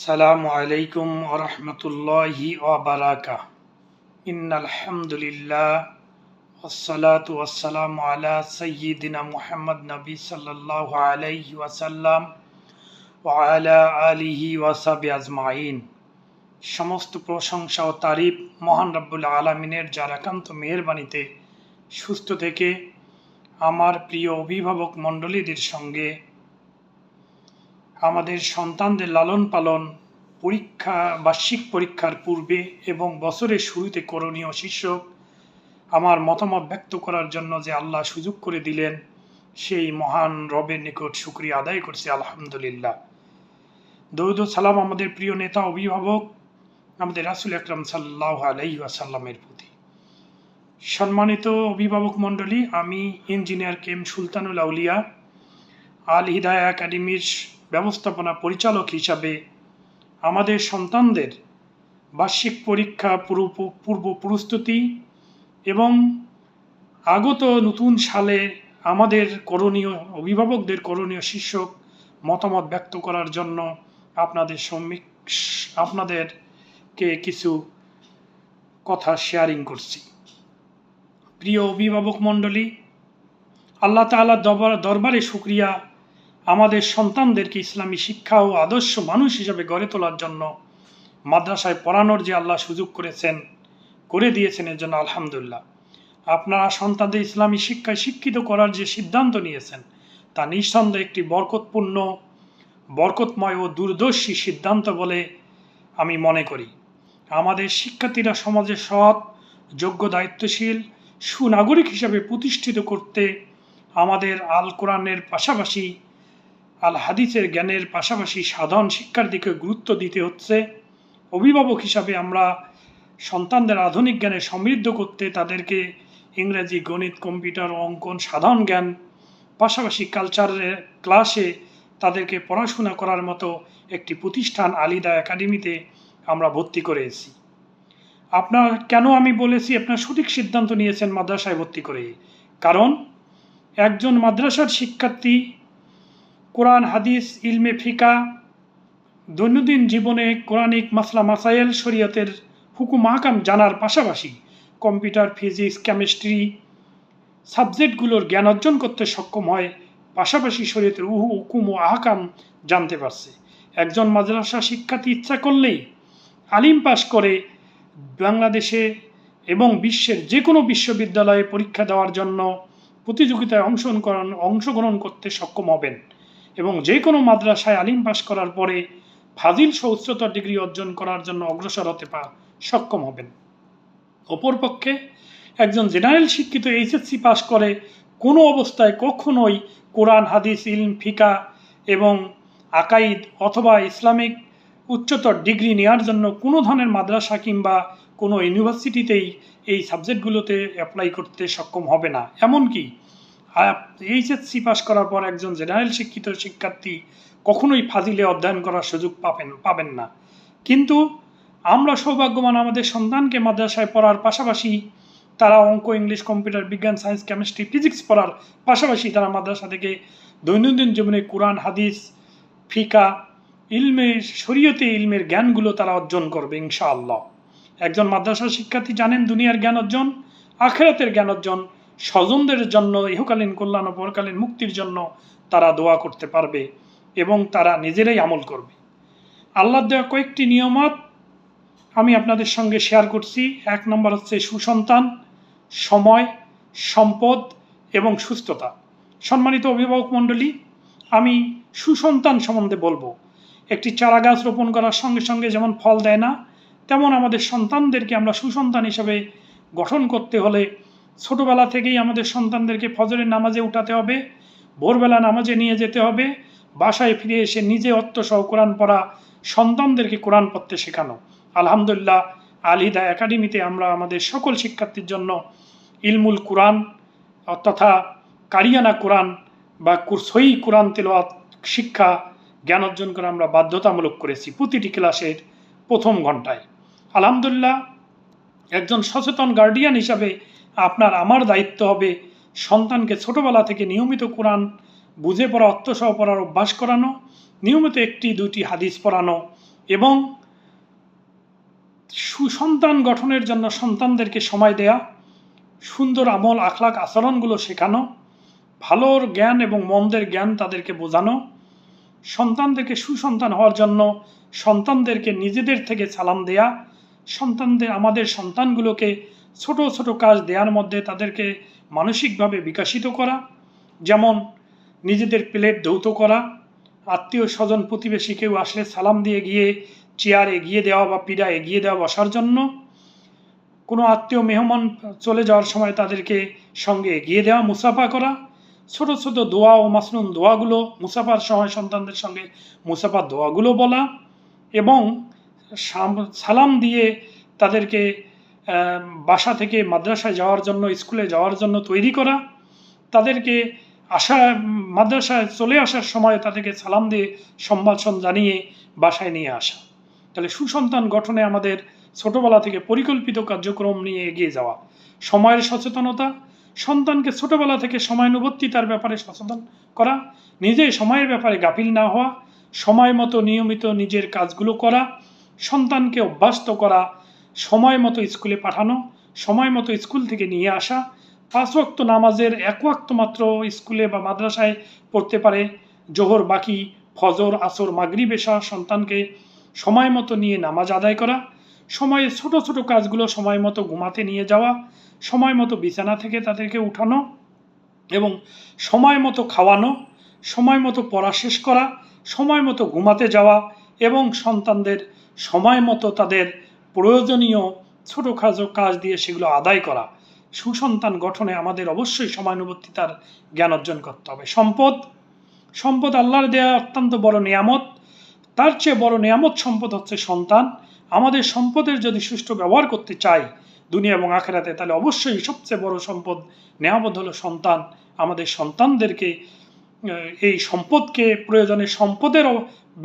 সালামু আলাইকুম ওয়া রাহমাতুল্লাহি ওয়া বারাকাতুহু। ইন্নাল হামদুলিল্লাহ ওয়াসসালাতু ওয়াসসালামু আলা সাইয়্যিদিনা মুহাম্মদ নবী সাল্লাল্লাহু আলাইহি ওয়াসাল্লাম ওয়া আলা আলিহি ওয়া সাহবিহি আজমাইন। সমস্ত প্রশংসা ও তারিফ মহান রব্বুল আলামিনের, যার একান্ত মেহেরবানিতে সুস্থ থেকে আমার প্রিয় অভিভাবক মণ্ডলীদের সঙ্গে আমাদের সন্তানদের লালন পালন, বার্ষিক পরীক্ষার পূর্বে এবং বছরের শুরুতে করণীয় শীর্ষক আমার মতামত ব্যক্ত করার জন্য যে আল্লাহ সুযোগ করে দিলেন, সেই মহান রবের নিকট শুকরিয়া আদায় করছি আলহামদুলিল্লাহ। দরুদ ও সালাম আমাদের প্রিয় নেতা অভিভাবক আমাদের রাসূল আকরাম সাল্লাল্লাহু আলাইহি ওয়াসাল্লামের প্রতি। সম্মানিত অভিভাবক মণ্ডলী, আমি ইঞ্জিনিয়ার কে এম সুলতানুল আউলিয়া আল হিদায়া একাডেমির ব্যবস্থাপনা পরিচালক হিসাবে আমাদের সন্তানদের বার্ষিক পরীক্ষা পূর্ব প্রস্তুতি এবং আগত নতুন সালে আমাদের অভিভাবকদের করণীয় শীর্ষক মতামত ব্যক্ত করার জন্য আপনাদেরকে কিছু কথা শেয়ারিং করছি। প্রিয় অভিভাবক মণ্ডলী, আল্লাহ তাআলার দরবারে শুকরিয়া, আমাদের সন্তানদেরকে ইসলামী শিক্ষা ও আদর্শ মানুষ হিসেবে গড়ে তোলার জন্য মাদ্রাসায় পড়ানোর যে আল্লাহ সুযোগ করে দিয়েছেন, এর জন্য আলহামদুলিল্লাহ। আপনারা সন্তানদের ইসলামী শিক্ষায় শিক্ষিত করার যে সিদ্ধান্ত নিয়েছেন, তা নিঃসন্দেহে একটি বরকতময় ও দূরদর্শী সিদ্ধান্ত বলে আমি মনে করি। আমাদের শিক্ষার্থীরা সমাজে সৎ, যোগ্য, দায়িত্বশীল সুনাগরিক হিসাবে প্রতিষ্ঠিত করতে আমাদের আল কোরআনের পাশাপাশি আল হাদিসের জ্ঞানের পাশাপাশি সাধারণ শিক্ষার দিকে গুরুত্ব দিতে হচ্ছে। অভিভাবক হিসাবে আমরা সন্তানদের আধুনিক জ্ঞানে সমৃদ্ধ করতে তাদেরকে ইংরেজি, গণিত, কম্পিউটার, অঙ্কন, সাধারণ জ্ঞান পাশাপাশি কালচারের ক্লাসে তাদেরকে পড়াশোনা করার মতো একটি প্রতিষ্ঠান আল হিদায়া একাডেমিতে আমরা ভর্তি করেছি। কেন আমি বলেছি আপনার সঠিক সিদ্ধান্ত নিয়েছেন মাদ্রাসায় ভর্তি করে? কারণ একজন মাদ্রাসার শিক্ষার্থী কোরআন, হাদিস, ইলমে ফিকা, দৈনন্দিন জীবনে কোরআনিক মাসলা মাসাইল, শরীয়তের হুকুম আহকাম জানার পাশাপাশি কম্পিউটার, ফিজিক্স, কেমিস্ট্রি সাবজেক্টগুলোর জ্ঞান অর্জন করতে সক্ষম হয়, পাশাপাশি শরীয়তের হুকুম ও আহকাম জানতে পারছে। একজন মাদ্রাসা শিক্ষার্থী ইচ্ছা করলেই আলিম পাস করে বাংলাদেশে এবং বিশ্বের যে কোনো বিশ্ববিদ্যালয়ে পরীক্ষা দেওয়ার জন্য প্রতিযোগিতায় অংশগ্রহণ করতে সক্ষম হবেন এবং যে কোনো মাদ্রাসায় আলিম পাস করার পরে ফাজিল সহ উচ্চতর ডিগ্রি অর্জন করার জন্য অগ্রসর হতে সক্ষম হবেন। অপরপক্ষে একজন জেনারেল শিক্ষিত এইচএসসি পাস করে কোনো অবস্থায় কখনোই কোরআন, হাদিস, ইলম, ফিকা এবং আকাইদ অথবা ইসলামিক উচ্চতর ডিগ্রি নেওয়ার জন্য কোনো ধরনের মাদ্রাসা কিংবা কোনো ইউনিভার্সিটিতেই এই সাবজেক্টগুলোতে অ্যাপ্লাই করতে সক্ষম হবে না। এমনকি এইচএসসি পাস করার পর একজন জেনারেল শিক্ষিত শিক্ষার্থী কখনোই ফাজিলে অধ্যয়ন করার সুযোগ পাবেন না। কিন্তু আমরা সৌভাগ্যবান, আমাদের সন্তানকে মাদ্রাসায় পড়ার পাশাপাশি তারা অঙ্ক, ইংলিশ, কম্পিউটার, বিজ্ঞান, সায়েন্স, কেমিস্ট্রি, ফিজিক্স পড়ার পাশাপাশি তারা মাদ্রাসা থেকে দৈনন্দিন জীবনে কোরআন, হাদিস, ফিকা, শরীয়তে ইলমের জ্ঞানগুলো তারা অর্জন করবে ইনশাআল্লাহ। একজন মাদ্রাসার শিক্ষার্থী জানেন, দুনিয়ার জ্ঞান অর্জন, আখিরাতের জ্ঞান অর্জন, স্বজনদের জন্য ইহকালীন কল্যাণ ও পরকালীন মুক্তির জন্য তারা দোয়া করতে পারবে এবং তারা নিজেরাই আমল করবে। আল্লাহর দেওয়া কয়েকটি নিয়ামত আমি আপনাদের সঙ্গে শেয়ার করছি। 1 নম্বর হচ্ছে সুসন্তান, সময়, সম্পদ এবং সুস্থতা। সম্মানিত অভিভাবক মণ্ডলী, আমি সুসন্তান সম্বন্ধে বলবো। একটি চারা গাছ রোপণ করার সঙ্গে সঙ্গে যেমন ফল দেয় না, তেমন আমাদের সন্তানদেরকে আমরা সুসন্তান হিসাবে গঠন করতে হলে ছোটোবেলা থেকেই আমাদের সন্তানদেরকে ফজরের নামাজে উঠাতে হবে, ভোরবেলা নামাজে নিয়ে যেতে হবে, বাসায় ফিরে এসে নিজে অর্থসহ কোরআন পড়া, সন্তানদেরকে কোরআন পড়তে শেখানো। আলহামদুলিল্লাহ, আল হিদায়া একাডেমিতে আমরা আমাদের সকল শিক্ষার্থীর জন্য ইলমুল কোরআন তথা কারিয়ানা কোরআন বা সহি কোরআন তেলাওয়াত শিক্ষা জ্ঞান অর্জন করে আমরা বাধ্যতামূলক করেছি প্রতিটি ক্লাসের প্রথম ঘন্টায়। আলহামদুলিল্লাহ, একজন সচেতন গার্ডিয়ান হিসাবে আমার দায়িত্ব হবে সন্তানকে ছোটোবেলা থেকে নিয়মিত কোরআন বুঝে পড়া, অর্থসহ পড়ার অভ্যাস করানো, নিয়মিত 1-2টি হাদিস পড়ানো এবং সুসন্তান গঠনের জন্য সন্তানদেরকে সময় দেয়া, সুন্দর আমল আখলাক আচরণগুলো শেখানো, ভালোর জ্ঞান এবং মন্দের জ্ঞান তাদেরকে বোঝানো, সন্তানদেরকে সুসন্তান হওয়ার জন্য সন্তানদেরকে নিজেদের থেকে সালাম দেয়া, আমাদের সন্তানগুলোকে ছোট ছোট কাজ দেওয়ার মধ্যে তাদেরকে মানসিকভাবে বিকশিত করা, যেমন নিজেদের প্লেট ধৌত করা, আত্মীয় স্বজন প্রতিবেশী কেউ আসলে সালাম দিয়ে গিয়ে চেয়ার এগিয়ে দেওয়া বা পীড়া এগিয়ে দেওয়া বসার জন্য, কোনো আত্মীয় মেহমান চলে যাওয়ার সময় তাদেরকে সঙ্গে এগিয়ে দেওয়া, মুসাফা করা, ছোট ছোট দোয়া ও মাসনুন দোয়াগুলো মুসাফার সময় সন্তানদের সঙ্গে মুসাফার দোয়াগুলো বলা, এবং সালাম দিয়ে তাদেরকে বাসা থেকে মাদ্রাসায় যাওয়ার জন্য স্কুলে যাওয়ার জন্য তৈরি করা, তাদেরকে মাদ্রাসায় চলে আসার সময় তাদেরকে সালাম দিয়ে সম্ভাষণ জানিয়ে বাসায় নিয়ে আসা। তাহলে সুসন্তান গঠনে আমাদের ছোটবেলা থেকে পরিকল্পিত কার্যক্রম নিয়ে এগিয়ে যাওয়া, সময়ের সচেতনতা, সন্তানকে ছোটবেলা থেকে সময়ানুবর্তিতার ব্যাপারে সচেতন করা, নিজে সময়ের ব্যাপারে গাফিল না হওয়া, সময় মতো নিয়মিত নিজের কাজগুলো করা, সন্তানকে অভ্যস্ত করা, সময় মতো স্কুলে পাঠানো, সময় মতো স্কুল থেকে নিয়ে আসা, 5 ওয়াক্ত নামাজের 1 ওয়াক্ত মাত্র স্কুলে বা মাদ্রাসায় পড়তে পারে, জোহর বাকি ফজর আসর মাগরিব এশা সন্তানকে সময় মতো নিয়ে নামাজ আদায় করা, সময়ে ছোট ছোট কাজগুলো সময় মতো ঘুমাতে নিয়ে যাওয়া, সময় মতো বিছানা থেকে তাদেরকে উঠানো এবং সময় মতো খাওয়ানো, সময় মতো পড়া শেষ করা, সময় মতো ঘুমাতে যাওয়া এবং সন্তানদের সময় মতো তাদের প্রয়োজনীয় ছোটোখাটো কাজ দিয়ে সেগুলো আদায় করা। সুসন্তান গঠনে আমাদের অবশ্যই সময়ানুবর্তিতার জ্ঞান অর্জন করতে হবে। সম্পদ আল্লাহর দেয়া অত্যন্ত বড় নিয়ামত, তার চেয়ে বড় নিয়ামত সম্পদ হচ্ছে সন্তান। আমাদের সম্পদের যদি সুষ্ঠু ব্যবহার করতে চাই দুনিয়া এবং আখেরাতে, তাহলে অবশ্যই সবচেয়ে বড় সম্পদ নিয়ামত হলো সন্তান। আমাদের সন্তানদেরকে এই সম্পদকে প্রয়োজনে সম্পদের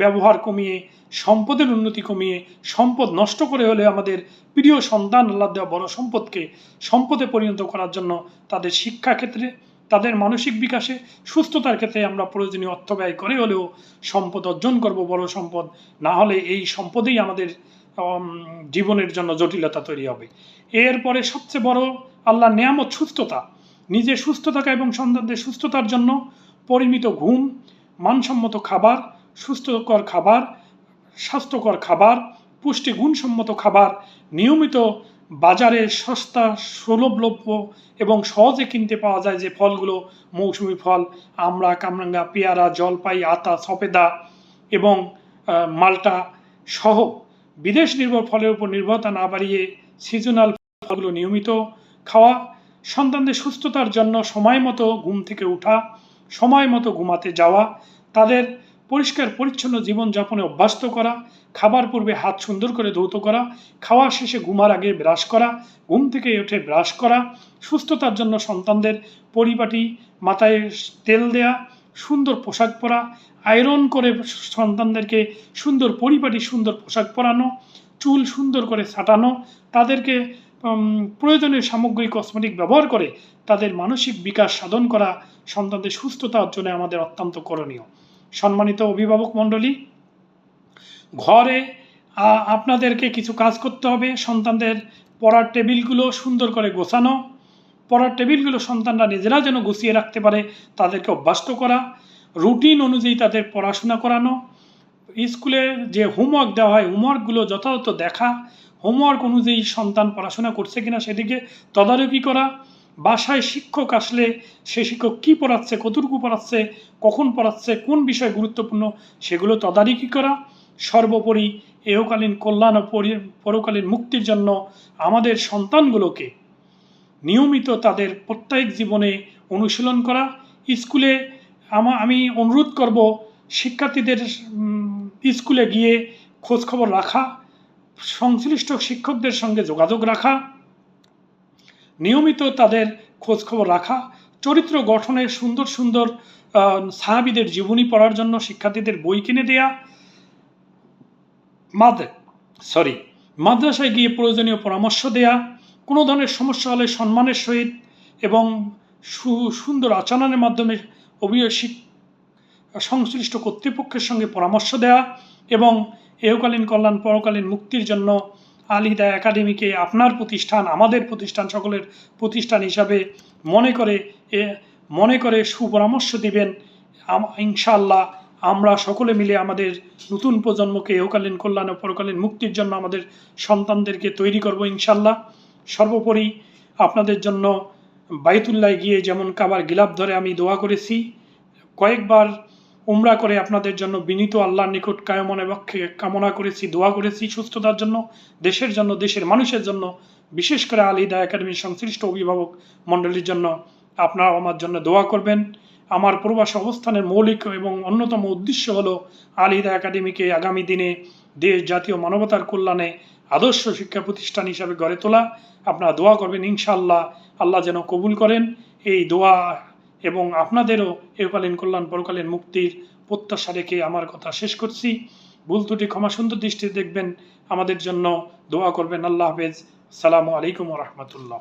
ব্যবহার কমিয়ে, সম্পদের উন্নতি কমিয়ে, সম্পদ নষ্ট করে হলে আমাদের প্রিয় সন্তান আল্লাহ দেওয়া বড় সম্পদকে সম্পদে পরিণত করার জন্য তাদের শিক্ষা ক্ষেত্রে, তাদের মানসিক বিকাশে, সুস্থতার ক্ষেত্রে আমরা প্রয়োজনীয় অর্থ ব্যয় করে হলেও সম্পদ অর্জন করব, বড় সম্পদ। না হলে এই সম্পদেই আমাদের জীবনের জন্য জটিলতা তৈরি হবে। এরপরে সবচেয়ে বড় আল্লাহর নিয়ামত সুস্থতা। নিজে সুস্থ থাকা এবং সন্তানদের সুস্থতার জন্য পরিমিত ঘুম, মানসম্মত খাবার, সুস্থকর খাবার, স্বাস্থ্যকর খাবার, পুষ্টি গুণসম্মত খাবার, নিয়মিত বাজারে সস্তা সুলভলভ্য এবং সহজে কিনতে পাওয়া যায় যে ফলগুলো, মৌসুমি ফল, আমড়া, কামরাঙ্গা, পেয়ারা, জলপাই, আতা, সফেদা এবং মাল্টা সহ বিদেশ নির্ভর ফলের উপর নির্ভরতা না বাড়িয়ে সিজনাল ফলগুলো নিয়মিত খাওয়া, সন্তানদের সুস্থতার জন্য সময় মতো ঘুম থেকে ওঠা, সময় মতো ঘুমাতে যাওয়া, তাদের পরিষ্কার পরিচ্ছন্ন জীবনযাপনে অভ্যস্ত করা, খাবার পূর্বে হাত সুন্দর করে ধৌত করা, খাওয়া শেষে ঘুমার আগে ব্রাশ করা, ঘুম থেকে উঠে ব্রাশ করা, সুস্থতার জন্য সন্তানদের পরিপাটি মাথায় তেল দেয়া, সুন্দর পোশাক পরা, আয়রন করে সন্তানদেরকে সুন্দর পরিপাটি সুন্দর পোশাক পরানো, চুল সুন্দর করে ছাটানো, তাদেরকে প্রয়োজনীয় সামগ্রী কসমেটিক ব্যবহার করে তাদের মানসিক বিকাশ সাধন করা সন্তানদের সুস্থতা অর্জনে আমাদের অত্যন্ত করণীয়। সম্মানিত অভিভাবক মণ্ডলী, ঘরে আপনাদেরকে কিছু কাজ করতে হবে। সন্তানদের পড়ার টেবিলগুলো সুন্দর করে গোছানো, পড়ার টেবিলগুলো সন্তানরা নিজেরা যেন গুছিয়ে রাখতে পারে তাদেরকে অভ্যস্ত করা, রুটিন অনুযায়ী তাদের পড়াশোনা করানো, স্কুলে যে হোমওয়ার্ক দেওয়া হয় হোমওয়ার্কগুলো যথাযথ দেখা, হোমওয়ার্ক অনুযায়ী সন্তান পড়াশোনা করছে কিনা সেদিকে তদারকি করা, বাসায় শিক্ষক আসলে সে শিক্ষক কী পড়াচ্ছে, কতটুকু পড়াচ্ছে, কখন পড়াচ্ছে, কোন বিষয় গুরুত্বপূর্ণ সেগুলো তদারকি করা। সর্বোপরি এহকালীন কল্যাণ ও পরকালীন মুক্তির জন্য আমাদের সন্তানগুলোকে নিয়মিত তাদের প্রত্যেক জীবনে অনুশীলন করা। স্কুলে আমি অনুরোধ করব শিক্ষার্থীদের স্কুলে গিয়ে খোঁজখবর রাখা, সংশ্লিষ্ট শিক্ষকদের সঙ্গে যোগাযোগ রাখা, নিয়মিত তাদের খোঁজখবর রাখা, চরিত্র গঠনের সুন্দর সুন্দর সাহাবীদের জীবনী পড়ার জন্য শিক্ষার্থীদের বই কিনে দেয়া, মাদ্রাসায় গিয়ে প্রয়োজনীয় পরামর্শ দেয়া, কোনো ধরনের সমস্যা হলে সম্মানের সহিত এবং সুন্দর আচরণের মাধ্যমে সংশ্লিষ্ট কর্তৃপক্ষের সঙ্গে পরামর্শ দেওয়া এবং এহকালীন কল্যাণ পরকালীন মুক্তির জন্য আল হিদায়া একাডেমিকে আপনার প্রতিষ্ঠান, আমাদের প্রতিষ্ঠান, সকলের প্রতিষ্ঠান হিসাবে মনে করে সুপরামর্শ দিবেন। ইনশাআল্লাহ আমরা সকলে মিলে আমাদের নতুন প্রজন্মকে এহকালীন কল্যাণ ও পরকালীন মুক্তির জন্য আমাদের সন্তানদেরকে তৈরি করব ইনশাআল্লাহ। সর্বোপরি আপনাদের জন্য বাইতুল্লাহ গিয়ে যেমন কাবার গিলাফ ধরে আমি দোয়া করেছি, কয়েকবার উমরা করে আপনাদের জন্য বিনীত আল্লাহর নিকট কায়মনে বক্ষে কামনা করেছি, দোয়া করেছি সুস্থতার জন্য, দেশের জন্য, দেশের মানুষের জন্য, বিশেষ করে আল হিদায়া একাডেমির সংশ্লিষ্ট অভিভাবক মণ্ডলীর জন্য আপনারা আমার জন্য দোয়া করবেন। আমার প্রবাস অবস্থানের মৌলিক এবং অন্যতম উদ্দেশ্য হলো আল হিদায়া একাডেমিকে আগামী দিনে দেশ, জাতীয় মানবতার কল্যাণে আদর্শ শিক্ষা প্রতিষ্ঠান হিসাবে গড়ে তোলা। আপনারা দোয়া করবেন ইনশাআল্লাহ, আল্লাহ যেন কবুল করেন এই দোয়া, এবং আপনাদেরও এহকালীন কল্যাণ পরকালীন মুক্তির প্রত্যাশা রেখে আমার কথা শেষ করছি। ভুল ত্রুটি ক্ষমা সুন্দর দৃষ্টিতে দেখবেন, আমাদের জন্য দোয়া করবেন। আল্লাহ হাফেজ। আসসালামু আলাইকুম ওয়া রাহমাতুল্লাহ।